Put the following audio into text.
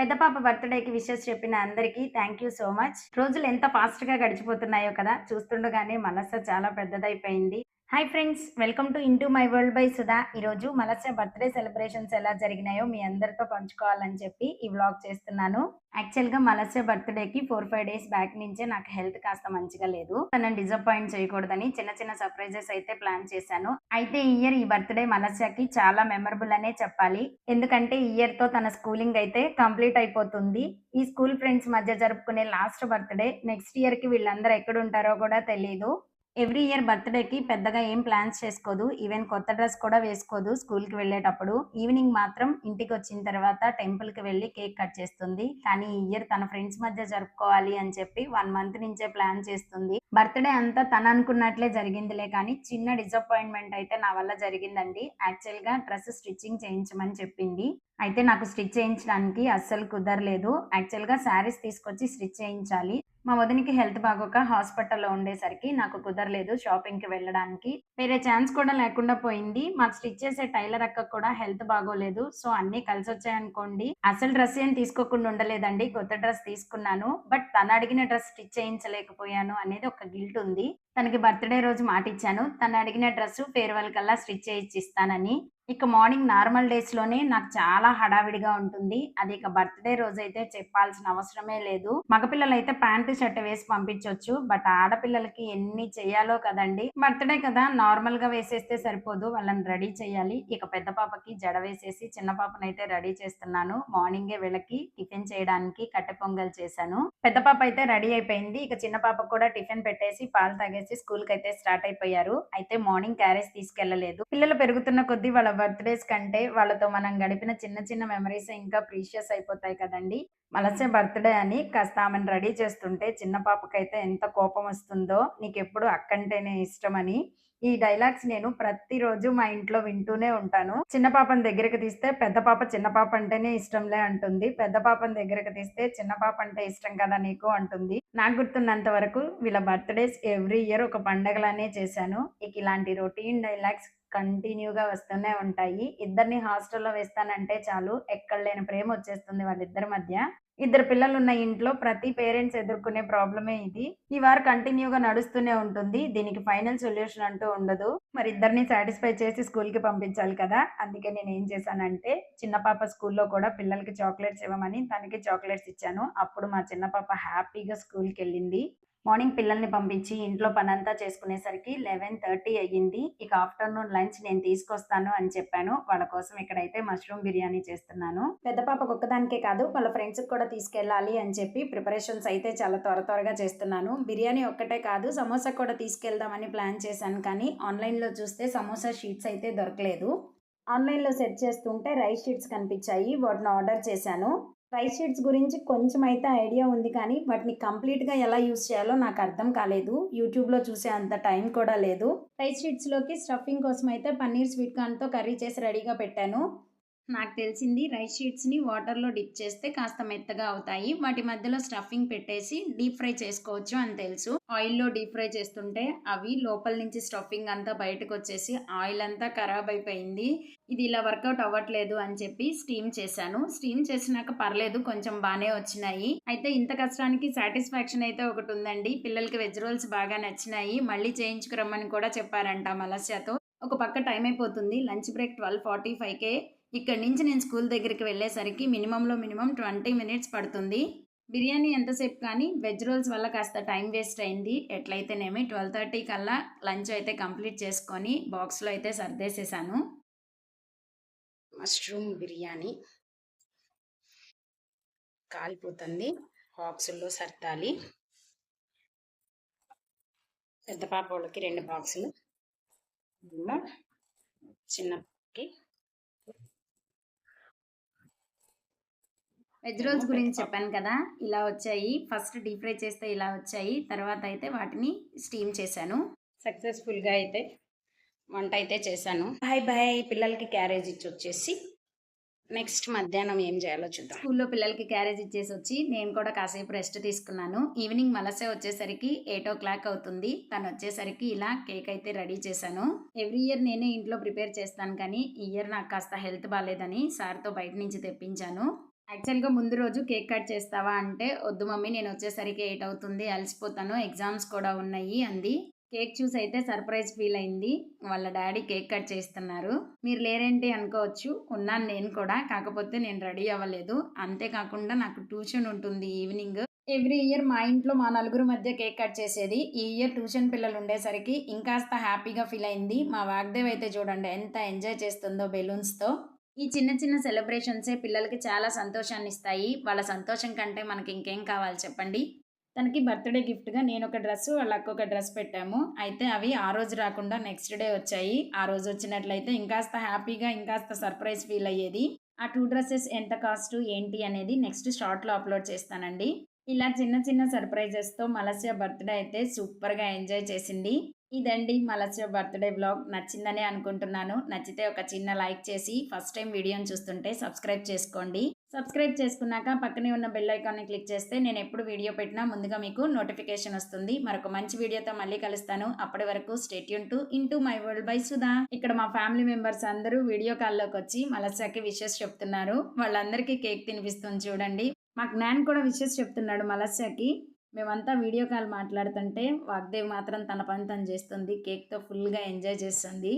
పెద్ద పాప బర్త్‌డేకి విషెస్ చెప్పిన అందరికీ థాంక్ యూ సో మచ్. రోజులు ఎంత ఫాస్ట్‌గా గడిచిపోతున్నాయో కదా! చూస్తుండగానే మనస్సు చాలా పెద్దదైపోయింది. Hi friends! Welcome to into my world by Sudha. ఈరోజు మనస్య బర్త్‌డే సెలబ్రేషన్స్ ఎలా జరిగినాయో మీ అందరితో పంచుకోవాలని చెప్పి ఈ వ్లాగ్ చేస్తున్నాను. యాక్చువల్‌గా మనస్య బర్త్‌డేకి 4, 5 డేస్ బ్యాక్ నుంచే నాకు హెల్త్ కాస్త మంచిగా లేదు. తనని డిసప్పాయింట్ చేయకూడదని చిన్న చిన్న సర్ప్రైజెస్ అయితే ప్లాన్ చేశాను. అయితే ఈ ఇయర్ ఈ బర్త్‌డే మనస్యకి చాలా మెమరబుల్ అనే చెప్పాలి. ఎందుకంటే ఈ ఇయర్‌తో తన స్కూలింగ్ అయితే కంప్లీట్ అయిపోతుంది. ఈ స్కూల్ ఫ్రెండ్స్ మధ్య జరుపుకునే లాస్ట్ బర్త్‌డే. నెక్స్ట్ ఇయర్‌కి వీళ్ళందరూ ఎక్కడుంటారో కూడా తెలీదు. ఎవ్రీ ఇయర్ బర్త్‌డేకి పెద్దగా ఏం ప్లాన్స్ చేసుకోదు. ఈవెన్ కొత్త డ్రెస్ కూడా వేసుకోదు స్కూల్‌కి వెళ్ళేటప్పుడు. ఈవినింగ్ మాత్రం ఇంటికొచ్చిన తర్వాత టెంపుల్‌కి వెళ్లి కేక్ కట్ చేస్తుంది. కానీ ఈ ఇయర్ తన ఫ్రెండ్స్ మధ్య జరుపుకోవాలి అని చెప్పి 1 మంత్ నుంచే ప్లాన్ చేస్తుంది. బర్త్‌డే అంతా తననుకున్నట్లే జరిగిందిలే కానీ చిన్న డిసప్పాయింట్‌మెంట్ అయితే నా వల్ల జరిగిందండి. యాక్చువల్‌గా డ్రెస్ స్టిచ్చింగ్ చేయించమని చెప్పింది. అయితే నాకు స్టిచ్ చేయించడానికి అస్సలు కుదరలేదు. యాక్చువల్‌గా శారీస్ తీసుకొచ్చి స్టిచ్ చేయించాలి. మా వదినకి హెల్త్ బాగోక హాస్పిటల్‌లో ఉండేసరికి నాకు కుదరలేదు షాపింగ్‌కి వెళ్ళడానికి. వేరే ఛాన్స్ కూడా లేకుండా పోయింది. మాకు స్టిచ్ చేసే టైలర్ అక్కకి కూడా హెల్త్ బాగోలేదు. సో, అన్నీ కలిసొచ్చాయనుకోండి. అసలు డ్రెస్ ఏం తీసుకోకుండా ఉండలేదండి. కొత్త డ్రెస్ తీసుకున్నాను. బట్ తను అడిగిన డ్రెస్ స్టిచ్ చేయించలేకపోయాను అనేది ఒక గిల్ట్ ఉంది. తనకి బర్త్‌డే రోజు మాటిచ్చాను. తను అడిగిన డ్రెస్ ఫేర్‌వెల్ కల్లా స్టిచ్ చేయించిస్తానని. ఇక మార్నింగ్ నార్మల్ డేస్‌లోనే నాకు చాలా హడావిడిగా ఉంటుంది. అది ఇక బర్త్‌డే రోజైతే చెప్పాల్సిన అవసరమే లేదు. మగపిల్లలైతే ప్యాంటు, షర్ట్ వేసి పంపించొచ్చు. బట్ ఆడపిల్లలకి ఎన్ని చెయ్యాలో కదండీ! బర్త్‌డే కదా! నార్మల్‌గా వేసేస్తే సరిపోదు. వాళ్ళని రెడీ చేయాలి. ఇక పెద్ద పాపకి జడ వేసేసి చిన్న పాపనైతే రెడీ చేస్తున్నాను. మార్నింగే వీళ్ళకి టిఫిన్ చేయడానికి కట్టె పొంగల్ చేశాను. పెద్ద పాప అయితే రెడీ అయిపోయింది. ఇక చిన్న పాపకు కూడా టిఫిన్ పెట్టేసి పాలు తాగేసి స్కూల్‌కైతే స్టార్ట్ అయిపోయారు. అయితే మార్నింగ్ క్యారేజ్ తీసుకెళ్ళలేదు. పిల్లలు పెరుగుతున్న కొద్దీ వాళ్ళ బర్త్‌డేస్ కంటే వాళ్ళతో మనం గడిపిన చిన్న చిన్న మెమోరీసే ఇంకా ప్రీషియస్ అయిపోతాయి కదండీ! మనసే బర్త్‌డే అని కాస్త ఆమెను రెడీ చేస్తుంటే చిన్న పాపకైతే ఎంత కోపమొస్తుందో, "నీకెప్పుడు అక్కంటేనే ఇష్టమని." ఈ డైలాగ్స్ నేను ప్రతిరోజు మా ఇంట్లో వింటూనే ఉంటాను. చిన్న పాపని దగ్గరికి తీస్తే పెద్ద పాప చిన్న పాప అంటేనే ఇష్టంలే అంటుంది. పెద్ద పాపని దగ్గరికి తీస్తే చిన్న పాప అంటే ఇష్టం కదా నీకు అంటుంది. నాకు గుర్తున్నంత వరకు వీళ్ళ బర్త్‌డేస్ ఎవ్రీ ఇయర్ ఒక పండగలానే చేశాను. ఇక ఇలాంటి రొటీన్ డైలాగ్స్ కంటిన్యూగా వస్తూనే ఉంటాయి. ఇద్దరిని హాస్టల్‌లో వేస్తానంటే చాలు ఎక్కడ లేని ప్రేమొచ్చేస్తుంది వాళ్ళిద్దరి మధ్య. ఇద్దరు పిల్లలున్న ఇంట్లో ప్రతి పేరెంట్స్ ఎదుర్కొనే ప్రాబ్లమే ఇది. ఈ వార్ కంటిన్యూగా నడుస్తూనే ఉంటుంది. దీనికి ఫైనల్ సొల్యూషన్ అంటూ ఉండదు. మరి ఇద్దరిని సాటిస్ఫై చేసి స్కూల్‌కి పంపించాలి కదా! అందుకే నేనేం చేశానంటే చిన్న పాప స్కూల్‌లో కూడా పిల్లలకి చాక్లేట్స్ ఇవ్వమని తనకి చాక్లేట్స్ ఇచ్చాను. అప్పుడు మా చిన్న పాప హ్యాపీగా స్కూల్‌కెళ్ళింది. మార్నింగ్ పిల్లల్ని పంపించి ఇంట్లో పనంతా చేసుకునేసరికి 11:30 అయ్యింది. ఇక ఆఫ్టర్‌నూన్ లంచ్ నేను తీసుకొస్తాను అని చెప్పాను. వాళ్ళ కోసం ఇక్కడైతే మష్రూమ్ బిర్యానీ చేస్తున్నాను. పెద్ద పాపకు ఒక్కదానికే కాదు వాళ్ళ ఫ్రెండ్స్‌కి కూడా తీసుకెళ్ళాలి అని చెప్పి ప్రిపరేషన్స్ అయితే చాలా త్వరగా చేస్తున్నాను. బిర్యానీ ఒక్కటే కాదు సమోసా కూడా తీసుకెళ్దామని ప్లాన్ చేశాను. కానీ ఆన్‌లైన్‌లో చూస్తే సమోసా షీట్స్ అయితే దొరకలేదు. ఆన్‌లైన్‌లో సెర్చ్ చేస్తుంటే రైస్ షీట్స్ కనిపించాయి. వాటిని ఆర్డర్ చేశాను. రైస్ షీట్స్ గురించి కొంచెమైతే ఐడియా ఉంది కానీ, వాటిని కంప్లీట్‌గా ఎలా యూజ్ చేయాలో నాకు అర్థం కాలేదు. యూట్యూబ్‌లో చూసే అంత టైం కూడా లేదు. రైస్ షీట్స్‌లోకి స్టఫింగ్ కోసమైతే పన్నీర్ స్వీట్ కార్న్‌తో కర్రీ చేసి రెడీగా పెట్టాను. నాకు తెలిసింది రైస్ షీట్స్‌ని వాటర్‌లో డిప్ చేస్తే కాస్త మెత్తగా అవుతాయి. వాటి మధ్యలో స్టఫింగ్ పెట్టేసి డీప్ ఫ్రై చేసుకోవచ్చు అని తెలుసు. ఆయిల్‌లో డీప్ ఫ్రై చేస్తుంటే అవి లోపల నుంచి స్టఫింగ్ అంతా బయటకొచ్చేసి ఆయిల్ అంతా ఖరాబ్ అయిపోయింది. ఇది ఇలా వర్కౌట్ అవ్వట్లేదు అని చెప్పి స్టీమ్ చేశాను. స్టీమ్ చేసినాక పర్లేదు కొంచెం బానే వచ్చినాయి. అయితే ఇంత కష్టానికి సాటిస్ఫాక్షన్ అయితే ఒకటుందండి. పిల్లలకి వెజ్ రోల్స్ బాగా నచ్చినాయి. మళ్ళీ చేయించుకురమ్మని కూడా చెప్పారంట మలస్యతో. ఒక పక్క టైం అయిపోతుంది. లంచ్ బ్రేక్ 12:45కే. ఇక్కడి నుంచి నేను స్కూల్ దగ్గరికి వెళ్ళేసరికి మినిమమ్ 20 మినిట్స్ పడుతుంది. బిర్యానీ ఎంతసేపు కానీ వెజ్ రోల్స్ వల్ల కాస్త టైం వేస్ట్ అయింది. ఎట్లయితేనేమి 12:30 కల్లా లంచ్ అయితే కంప్లీట్ చేసుకొని బాక్స్‌లో అయితే సర్దేసేసాను. మష్రూమ్ బిర్యానీ కాలిపోతుంది. బాక్సుల్లో సర్దాలి. పెద్ద పాపోళ్ళకి 2 బాక్సులు. చిన్నకి వెజ్ రోల్స్ గురించి చెప్పాను కదా! ఇలా వచ్చాయి. ఫస్ట్ డీప్ ఫ్రై చేస్తే ఇలా వచ్చాయి. తర్వాత అయితే వాటిని స్టీమ్ చేశాను. సక్సెస్‌ఫుల్‌గా అయితే వంట అయితే చేశాను. బాయ్. పిల్లలకి క్యారేజ్ ఇచ్చొచ్చేసి నెక్స్ట్ మధ్యాహ్నం ఏం చేయాలో చూద్దాం. స్కూల్‌లో పిల్లలకి క్యారేజ్ ఇచ్చేసొచ్చి నేను కూడా కాసేపు రెస్ట్ తీసుకున్నాను. ఈవినింగ్ మలసే వచ్చేసరికి 8:00 అవుతుంది. తనొచ్చేసరికి ఇలా కేక్ అయితే రెడీ చేశాను. ఎవ్రీ ఇయర్ నేనే ఇంట్లో ప్రిపేర్ చేస్తాను కానీ, ఈ ఇయర్ నాకు కాస్త హెల్త్ బాలేదని సార్‌తో బయట నుంచి తెప్పించాను. యాక్చువల్‌గా ముందు రోజు కేక్ కట్ చేస్తావా అంటే, "వద్దు మమ్మీ నేనొచ్చేసరికి 8 అవుతుంది. అలసిపోతాను. ఎగ్జామ్స్ కూడా ఉన్నాయి" అంది. కేక్ చూసయితే సర్ప్రైజ్ ఫీల్ అయింది. వాళ్ళ డ్యాడీ కేక్ కట్ చేస్తున్నారు. మీరు లేరేంటి అనుకోవచ్చు. ఉన్నాను నేను కూడా. కాకపోతే నేను రెడీ అవ్వలేదు. అంతే కాకుండా నాకు ట్యూషన్ ఉంటుంది ఈవినింగ్. ఎవ్రీ ఇయర్ మా ఇంట్లో మా నలుగురు మధ్య కేక్ కట్ చేసేది. ఈ ఇయర్ ట్యూషన్ పిల్లలుండేసరికి ఇంకాస్త హ్యాపీగా ఫీల్ అయింది. మా వాగ్దేవ్ అయితే చూడండి ఎంత ఎంజాయ్ చేస్తుందో బెలూన్స్‌తో. ఈ చిన్న చిన్న సెలబ్రేషన్సే పిల్లలకి చాలా సంతోషాన్నిస్తాయి. వాళ్ళ సంతోషం కంటే మనకి ఇంకేం కావాలి చెప్పండి? తనకి బర్త్‌డే గిఫ్ట్‌గా నేనొక డ్రెస్సు, వాళ్ళ అక్కొక డ్రెస్ పెట్టాము. అయితే అవి ఆ రోజు రాకుండా నెక్స్ట్ డే వచ్చాయి. ఆ రోజు వచ్చినట్లయితే ఇంకాస్త హ్యాపీగా, ఇంకాస్త సర్ప్రైజ్ ఫీల్ అయ్యేది. ఆ 2 డ్రెసెస్ ఎంత కాస్టు, ఏంటి అనేది నెక్స్ట్ షార్ట్‌లో అప్‌లోడ్ చేస్తానండి. ఇలా చిన్న చిన్న సర్ప్రైజెస్‌తో మలస్య బర్త్‌డే అయితే సూపర్‌గా ఎంజాయ్ చేసింది. ఇదండి మలస్య బర్త్‌డే వ్లాగ్. నచ్చిందనే అనుకుంటున్నాను. నచ్చితే ఒక చిన్న లైక్ చేసి ఫస్ట్ టైమ్ వీడియోని చూస్తుంటే సబ్స్క్రైబ్ చేసుకోండి. సబ్స్క్రైబ్ చేసుకున్నాక పక్కనే ఉన్న బెల్ ఐకాన్‌ని క్లిక్ చేస్తే నేనెప్పుడు వీడియో పెట్టినా ముందుగా మీకు నోటిఫికేషన్ వస్తుంది. మరొక మంచి వీడియోతో మళ్ళీ కలుస్తాను. అప్పటి వరకు stay tune to into my world by Sudha. ఇక్కడ మా ఫ్యామిలీ మెంబర్స్ అందరూ వీడియో కాల్‌లోకొచ్చి మలస్యకి విషెస్ చెప్తున్నారు. వాళ్ళందరికీ కేక్ తినిపిస్తుంది చూడండి. మా జ్ఞాన్ కూడా విషెస్ చెప్తున్నాడు మలస్యకి. మేమంతా వీడియో కాల్ మాట్లాడుతుంటే వాగ్దేవి మాత్రం తన పని తను చేస్తుంది. కేక్‌తో ఫుల్‌గా ఎంజాయ్ చేస్తుంది.